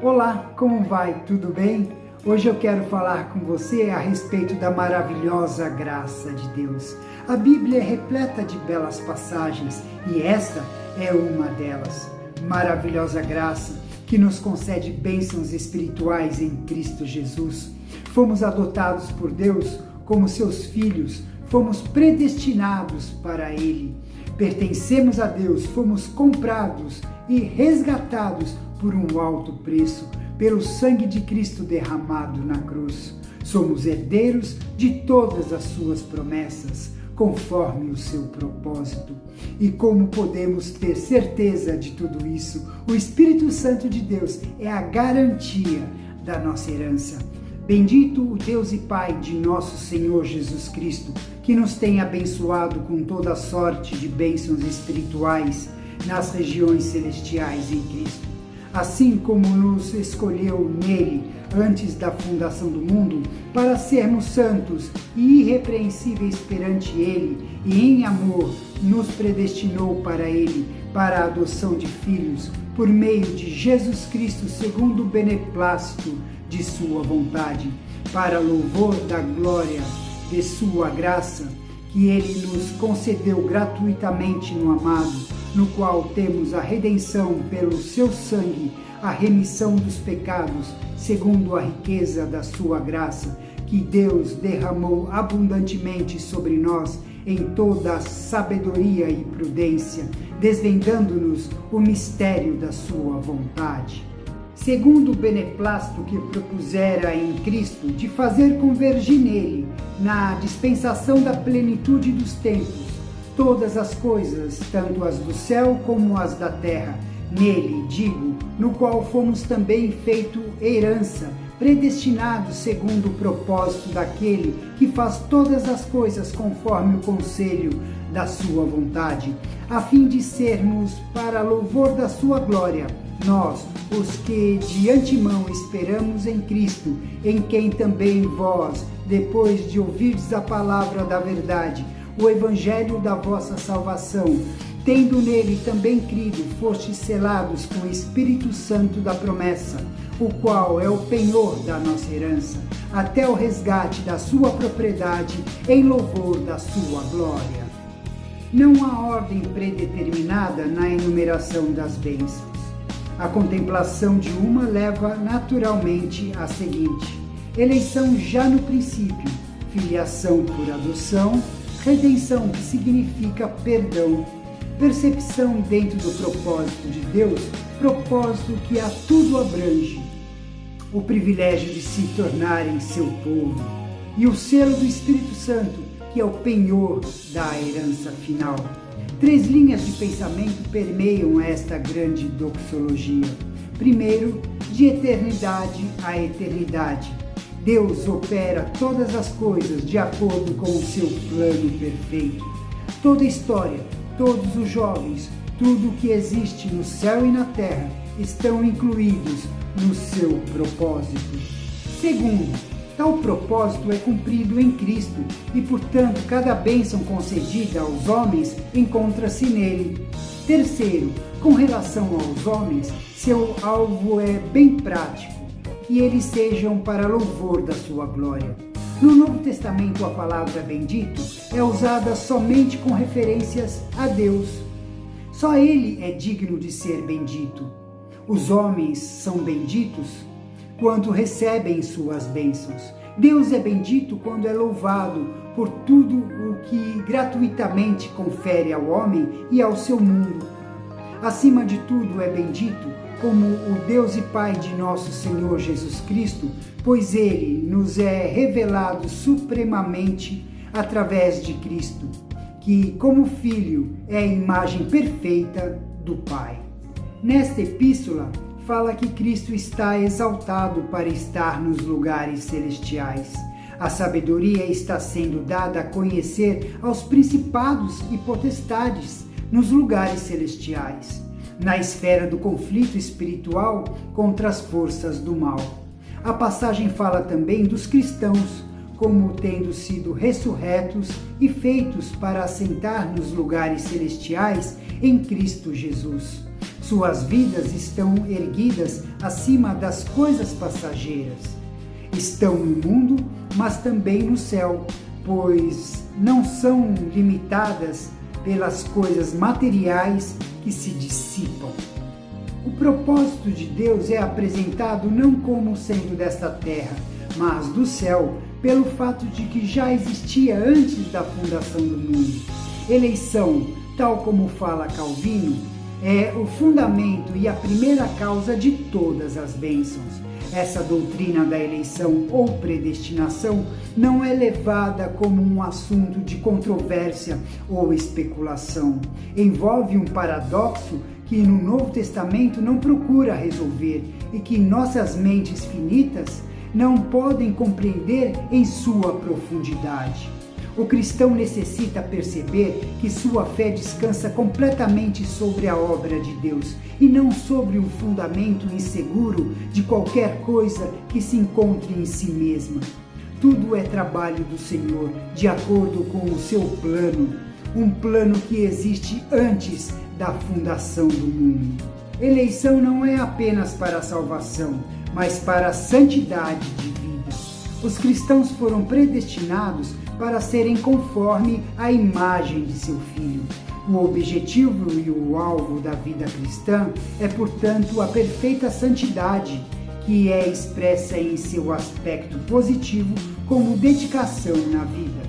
Olá, como vai? Tudo bem? Hoje eu quero falar com você a respeito da maravilhosa graça de Deus. A Bíblia é repleta de belas passagens e esta é uma delas. Maravilhosa graça que nos concede bênçãos espirituais em Cristo Jesus. Fomos adotados por Deus como seus filhos, fomos predestinados para Ele. Pertencemos a Deus, fomos comprados e resgatados por um alto preço, pelo sangue de Cristo derramado na cruz. Somos herdeiros de todas as suas promessas, conforme o seu propósito. E como podemos ter certeza de tudo isso? O Espírito Santo de Deus é a garantia da nossa herança. Bendito o Deus e Pai de nosso Senhor Jesus Cristo, que nos tem abençoado com toda sorte de bênçãos espirituais nas regiões celestiais em Cristo. Assim como nos escolheu nele antes da fundação do mundo, para sermos santos e irrepreensíveis perante ele, e em amor nos predestinou para ele, para a adoção de filhos, por meio de Jesus Cristo, segundo o beneplácito de sua vontade, para louvor da glória de sua graça, que ele nos concedeu gratuitamente no amado, no qual temos a redenção pelo seu sangue, a remissão dos pecados, segundo a riqueza da sua graça, que Deus derramou abundantemente sobre nós em toda a sabedoria e prudência, desvendando-nos o mistério da sua vontade. Segundo o beneplácito que propusera em Cristo, de fazer convergir nele, na dispensação da plenitude dos tempos, todas as coisas, tanto as do céu como as da terra, nele, digo, no qual fomos também feito herança, predestinados segundo o propósito daquele que faz todas as coisas conforme o conselho da sua vontade, a fim de sermos para louvor da sua glória, nós, os que de antemão esperamos em Cristo, em quem também vós, depois de ouvirdes a palavra da verdade, o evangelho da vossa salvação, tendo nele também crido, fostes selados com o Espírito Santo da promessa, o qual é o penhor da nossa herança, até o resgate da sua propriedade, em louvor da sua glória. Não há ordem predeterminada na enumeração das bênçãos. A contemplação de uma leva naturalmente à seguinte: eleição já no princípio, filiação por adoção, redenção, que significa perdão, percepção dentro do propósito de Deus, propósito que a tudo abrange, o privilégio de se tornarem seu povo, e o selo do Espírito Santo, que é o penhor da herança final. 3 linhas de pensamento permeiam esta grande doxologia. Primeiro, de eternidade a eternidade. Deus opera todas as coisas de acordo com o seu plano perfeito. Toda a história, todos os jovens, tudo o que existe no céu e na terra estão incluídos no seu propósito. Segundo, tal propósito é cumprido em Cristo e, portanto, cada bênção concedida aos homens encontra-se nele. Terceiro, com relação aos homens, seu alvo é bem prático, que eles sejam para louvor da sua glória. No Novo Testamento, a palavra bendito é usada somente com referências a Deus. Só Ele é digno de ser bendito. Os homens são benditos quando recebem suas bênçãos. Deus é bendito quando é louvado por tudo o que gratuitamente confere ao homem e ao seu mundo. Acima de tudo é bendito como o Deus e Pai de nosso Senhor Jesus Cristo, pois Ele nos é revelado supremamente através de Cristo, que, como Filho, é a imagem perfeita do Pai. Nesta epístola, fala que Cristo está exaltado para estar nos lugares celestiais. A sabedoria está sendo dada a conhecer aos principados e potestades nos lugares celestiais, na esfera do conflito espiritual contra as forças do mal. A passagem fala também dos cristãos, como tendo sido ressurretos e feitos para assentar nos lugares celestiais em Cristo Jesus. Suas vidas estão erguidas acima das coisas passageiras. Estão no mundo, mas também no céu, pois não são limitadas pelas coisas materiais que se dissipam. O propósito de Deus é apresentado não como sendo desta terra, mas do céu, pelo fato de que já existia antes da fundação do mundo. Eleição, tal como fala Calvino, é o fundamento e a primeira causa de todas as bênçãos. Essa doutrina da eleição ou predestinação não é levada como um assunto de controvérsia ou especulação. Envolve um paradoxo que no Novo Testamento não procura resolver e que nossas mentes finitas não podem compreender em sua profundidade. O cristão necessita perceber que sua fé descansa completamente sobre a obra de Deus e não sobre um fundamento inseguro de qualquer coisa que se encontre em si mesma. Tudo é trabalho do Senhor, de acordo com o seu plano, um plano que existe antes da fundação do mundo. Eleição não é apenas para a salvação, mas para a santidade de vida. Os cristãos foram predestinados para serem conforme a imagem de seu Filho. O objetivo e o alvo da vida cristã é, portanto, a perfeita santidade, que é expressa em seu aspecto positivo como dedicação na vida,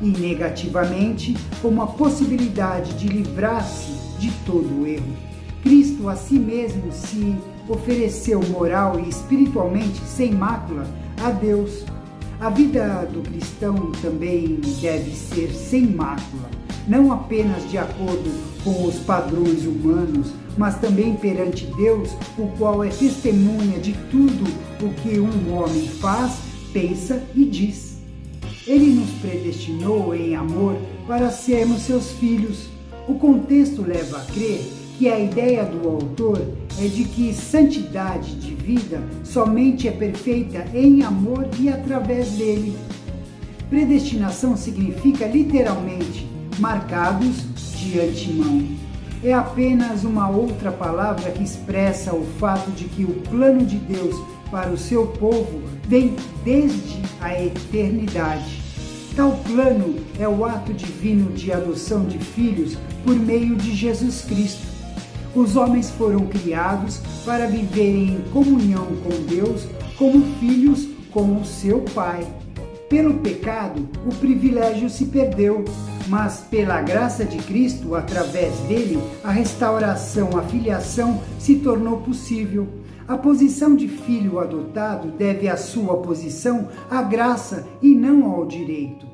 e negativamente como a possibilidade de livrar-se de todo erro. Cristo a si mesmo se ofereceu moral e espiritualmente sem mácula a Deus. A vida do cristão também deve ser sem mácula, não apenas de acordo com os padrões humanos, mas também perante Deus, o qual é testemunha de tudo o que um homem faz, pensa e diz. Ele nos predestinou em amor para sermos seus filhos. O contexto leva a crer que a ideia do autor é de que santidade de vida somente é perfeita em amor e através dele. Predestinação significa literalmente marcados de antemão. É apenas uma outra palavra que expressa o fato de que o plano de Deus para o seu povo vem desde a eternidade. Tal plano é o ato divino de adoção de filhos por meio de Jesus Cristo. Os homens foram criados para viverem em comunhão com Deus como filhos com o seu Pai. Pelo pecado, o privilégio se perdeu, mas pela graça de Cristo, através dele, a restauração, a filiação se tornou possível. A posição de filho adotado deve a sua posição à graça e não ao direito.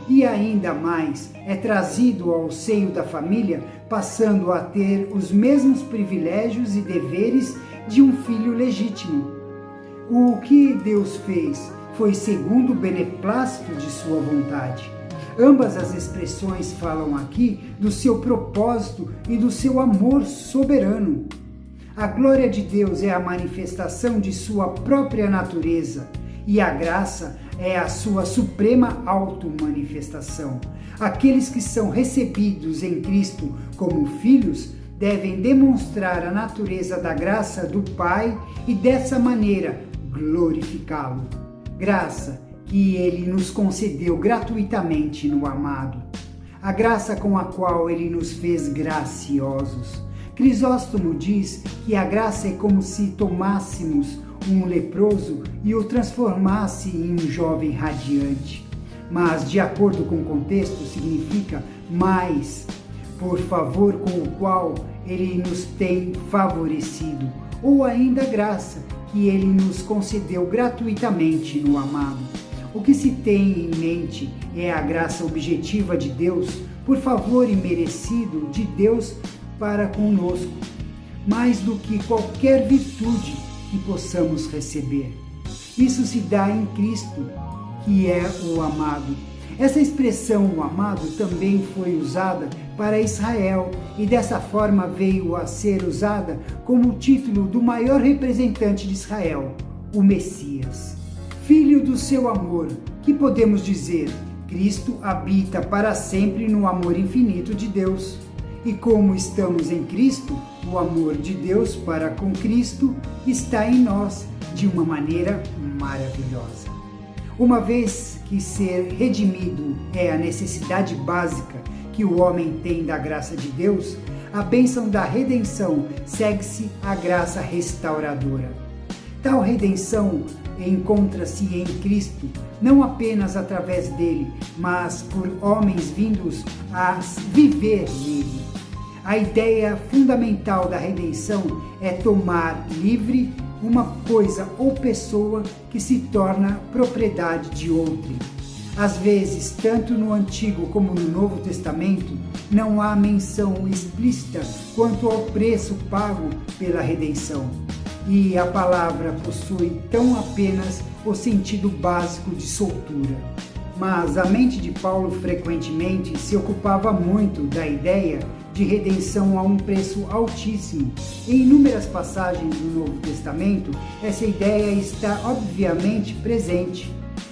E ainda mais, é trazido ao seio da família, passando a ter os mesmos privilégios e deveres de um filho legítimo. O que Deus fez foi segundo o beneplácito de sua vontade. Ambas as expressões falam aqui do seu propósito e do seu amor soberano. A glória de Deus é a manifestação de sua própria natureza e a graça é a sua suprema auto-manifestação. Aqueles que são recebidos em Cristo como filhos devem demonstrar a natureza da graça do Pai e dessa maneira glorificá-lo. Graça que Ele nos concedeu gratuitamente no amado. A graça com a qual Ele nos fez graciosos. Crisóstomo diz que a graça é como se tomássemos um leproso e o transformasse em um jovem radiante. Mas, de acordo com o contexto, significa mais, por favor com o qual Ele nos tem favorecido, ou ainda graça, que Ele nos concedeu gratuitamente no amado. O que se tem em mente é a graça objetiva de Deus, por favor imerecido de Deus para conosco, mais do que qualquer virtude que possamos receber. Isso se dá em Cristo, que é o amado. Essa expressão, o amado, também foi usada para Israel e dessa forma veio a ser usada como o título do maior representante de Israel, o Messias. Filho do seu amor, que podemos dizer? Cristo habita para sempre no amor infinito de Deus. E como estamos em Cristo, o amor de Deus para com Cristo está em nós de uma maneira maravilhosa. Uma vez que ser redimido é a necessidade básica que o homem tem da graça de Deus, a bênção da redenção segue-se à graça restauradora. Tal redenção encontra-se em Cristo, não apenas através dele, mas por homens vindos a viver nele. A ideia fundamental da redenção é tomar livre uma coisa ou pessoa que se torna propriedade de outrem. Às vezes, tanto no Antigo como no Novo Testamento, não há menção explícita quanto ao preço pago pela redenção. E a palavra possui tão apenas o sentido básico de soltura. Mas a mente de Paulo frequentemente se ocupava muito da ideia de redenção a um preço altíssimo. Em inúmeras passagens do Novo Testamento, essa ideia está obviamente presente.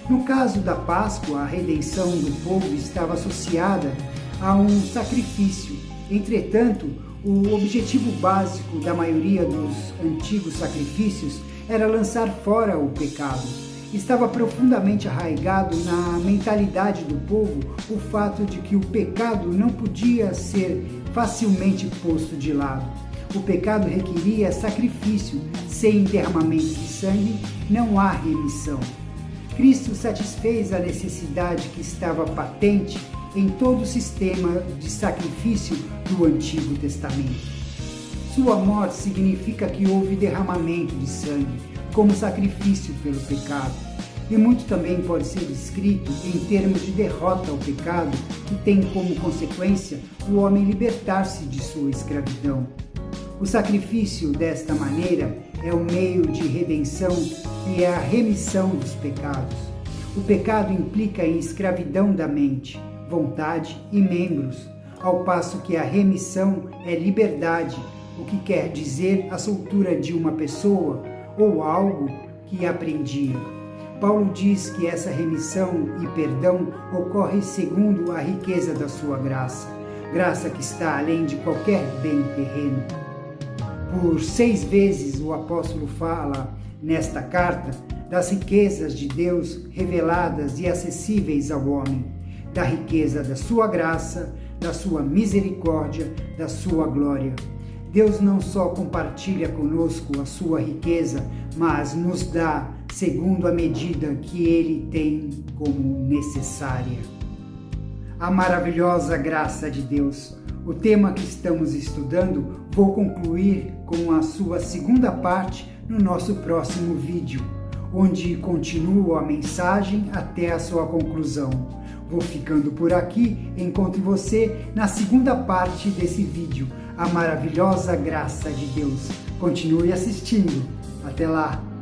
No caso da Páscoa, a redenção do povo estava associada a um sacrifício. Entretanto, o objetivo básico da maioria dos antigos sacrifícios era lançar fora o pecado. Estava profundamente arraigado na mentalidade do povo o fato de que o pecado não podia ser facilmente posto de lado. O pecado requeria sacrifício. Sem derramamento de sangue não há remissão. Cristo satisfez a necessidade que estava patente em todo o sistema de sacrifício do Antigo Testamento. Sua morte significa que houve derramamento de sangue como sacrifício pelo pecado. E muito também pode ser descrito em termos de derrota ao pecado, que tem como consequência o homem libertar-se de sua escravidão. O sacrifício, desta maneira, é o meio de redenção e é a remissão dos pecados. O pecado implica em escravidão da mente, vontade e membros, ao passo que a remissão é liberdade, o que quer dizer a soltura de uma pessoa ou algo que a prendia. Paulo diz que essa remissão e perdão ocorre segundo a riqueza da sua graça, graça que está além de qualquer bem terreno. Por 6 vezes o apóstolo fala nesta carta das riquezas de Deus reveladas e acessíveis ao homem, da riqueza da sua graça, da sua misericórdia, da sua glória. Deus não só compartilha conosco a sua riqueza, mas nos dá segundo a medida que Ele tem como necessária. A maravilhosa graça de Deus. O tema que estamos estudando, vou concluir com a sua segunda parte no nosso próximo vídeo, onde continuo a mensagem até a sua conclusão. Vou ficando por aqui, encontro você na segunda parte desse vídeo, a maravilhosa graça de Deus. Continue assistindo. Até lá!